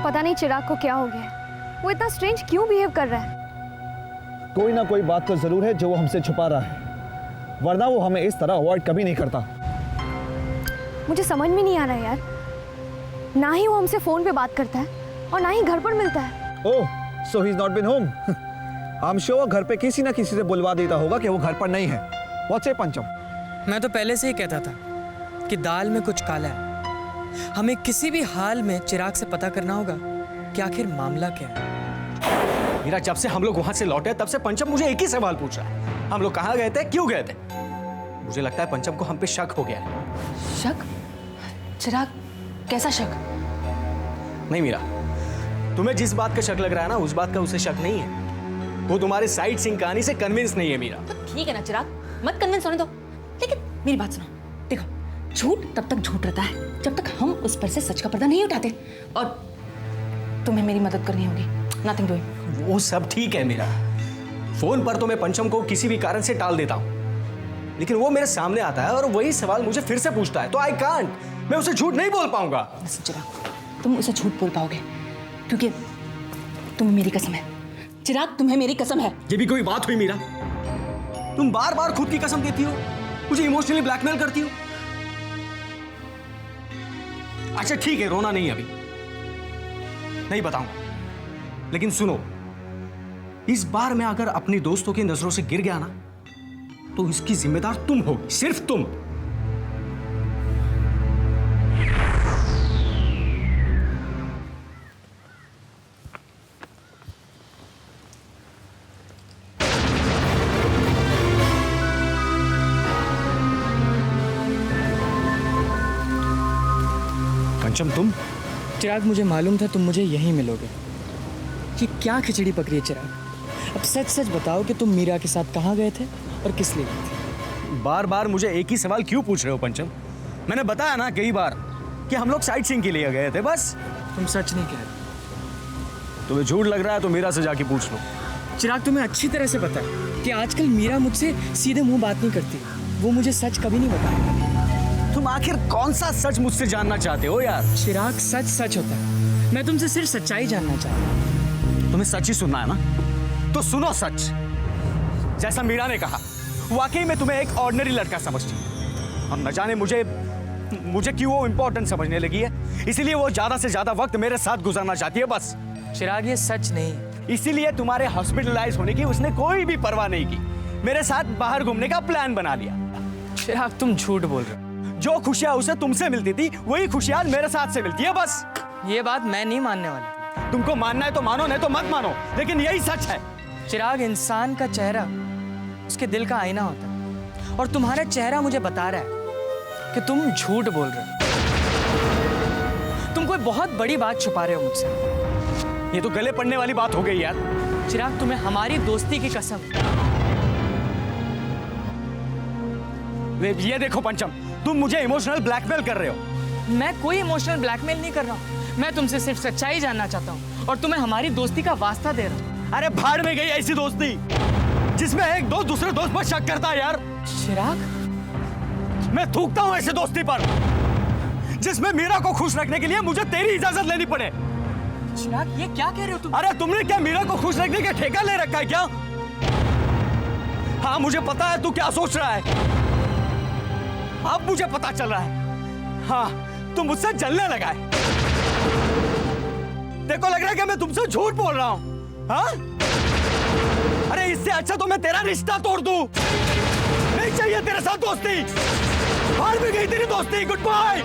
पता नहीं चिराग को क्या हो गया है। वो इतना स्ट्रेंज क्यों बिहेव कर रहा है? कोई ना कोई बात तो जरूर है जो वो हमसे छुपा रहा है, वरना वो हमें इस तरह अवॉइड कभी नहीं करता। मुझे समझ में नहीं आ रहा है यार, ना ही वो हमसे फोन पे बात करता है और ना ही घर पर मिलता है। Oh, so he is not been home. I am sure घर पे किसी ना किसी से बुलवा देता होगा कि वो घर पर नहीं है। व्हाट्स इट पंचम? मैं तो पहले से ही कहता था कि दाल में कुछ काला है। हमें किसी भी हाल में चिराग से पता करना होगा कि आखिर मामला क्या है। मेरा जब से हम लोग वहां से लौटे तब से पंचम मुझे एक ही सवाल पूछ रहा है, हम लोग कहाँ गए थे, क्यों गए थे? मुझे लगता है पंचम को हम पे शक हो गया है। शक? चिराग, कैसा शक? नहीं मीरा, तुम्हें जिस बात का शक लग रहा है ना, उस बात का उसे शक नहीं है। वो तुम्हारी साइट सीइंग कहानी से कन्विंस नहीं है मीरा। तो ठीक है ना चिराग, मत कन्विंस होने दो, लेकिन मेरी बात सुनो। देखो, झूठ तब तक झूठ रहता है जब तक हम उस पर से सच का पर्दा नहीं उठाते। और तुम्हें मेरी मदद करनी होगी। Nothing doing. वो सब ठीक है मीरा, फोन पर तो मैं पंचम को किसी भी कारण से टाल देता हूँ, लेकिन वो मेरे सामने आता है और वही सवाल मुझे फिर से पूछता है, तो आई कांट, मैं उसे झूठ नहीं बोल पाऊंगा। चिराग, तुम उसे झूठ बोल पाओगे क्योंकि तुम्हें मेरी कसम है। चिराग, तुम्हें मेरी कसम है। ये भी कोई बात हुई मीरा? तुम बार बार खुद की कसम देती हो, मुझे इमोशनली ब्लैकमेल करती हो। अच्छा ठीक है, रोना नहीं, अभी नहीं बताऊंगा, लेकिन सुनो, इस बार मैं अगर अपनी दोस्तों की नजरों से गिर गया ना, तो इसकी जिम्मेदार तुम होगी, सिर्फ तुम। पंचम, तुम? चिराग, मुझे मालूम था तुम मुझे यहीं मिलोगे। ये क्या खिचड़ी पकड़ी है चिराग? अब सच सच बताओ कि तुम मीरा के साथ कहाँ गए थे और किस लिए गए थे? बार बार मुझे एक ही सवाल क्यों पूछ रहे हो पंचम? मैंने बताया ना कई बार कि हम लोग साइट सीइंग के लिए गए थे, बस। तुम सच नहीं कह रहे। तुम्हें झूठ लग रहा है तो मीरा से जाके पूछ लो। चिराग, तुम्हें अच्छी तरह से पता है कि आजकल मीरा मुझसे सीधे मुंह बात नहीं करती। वो मुझे सच कभी नहीं बताएगी। तुम आखिर कौन सा सच मुझसे जानना चाहते हो यार? चिराग, सच सच होता है। मैं तुमसे सिर्फ सच्चाई जानना चाहता हूँ। तुम्हें सच ही सुनना है ना, तो सुनो सच। जैसा मीरा ने कहा, वाकई में तुम्हें एक ऑर्डिनरी लड़का समझती है, और न जाने मुझे क्यों वो इंपॉर्टेंट समझने लगी है। इसीलिए वो ज्यादा से ज्यादा वक्त मेरे साथ गुजारना चाहती है, बस। चिराग, ये सच नहीं। इसीलिए तुम्हारे हॉस्पिटलाइज होने की उसने कोई भी परवाह नहीं की, मेरे साथ बाहर घूमने का प्लान बना लिया। चिराग, तुम झूठ बोल रहे हो। जो खुशियां उसे तुमसे मिलती थी, वही खुशियां मेरे साथ से मिलती है, बस। ये बात मैं नहीं मानने वाला। तुमको मानना है तो मानो, नहीं तो मत मानो, लेकिन यही सच है। चिराग, इंसान का चेहरा उसके दिल का आईना होता है, और तुम्हारा चेहरा मुझे बता रहा है कि तुम झूठ बोल रहे हो। तुम कोई बहुत बड़ी बात छुपा रहे हो मुझसे। ये तो गले पड़ने वाली बात हो गई यार। चिराग, तुम्हें हमारी दोस्ती की कसम। ये देखो पंचम, तुम मुझे इमोशनल ब्लैकमेल कर रहे हो। मैं कोई इमोशनल ब्लैकमेल नहीं कर रहा हूँ। मैं तुमसे सिर्फ सच्चाई जानना चाहता हूँ और तुम्हें हमारी दोस्ती का वास्ता दे रहा हूँ। अरे भाड़ में गई ऐसी दोस्ती जिसमें एक दोस्त दूसरे दोस्त पर शक करता है यार। चिराग, मैं थूकता हूँ ऐसी दोस्ती पर जिसमें मीरा को खुश रखने के लिए मुझे तेरी इजाजत लेनी पड़े। चिराग, ये क्या कह रहे हो तुम? अरे तुमने क्या मीरा को खुश रखने का ठेका ले रखा है क्या? हाँ, मुझे पता है तू क्या सोच रहा है। अब मुझे पता चल रहा है। हाँ, तुम मुझसे जलने लगा है। देखो, लग रहा है कि मैं तुमसे झूठ बोल रहा हूँ। हाँ? अरे इससे अच्छा तो मैं तेरा रिश्ता तोड़ दूं। नहीं चाहिए तेरे साथ दोस्ती। बाहर भी गई तेरी दोस्ती। Good bye.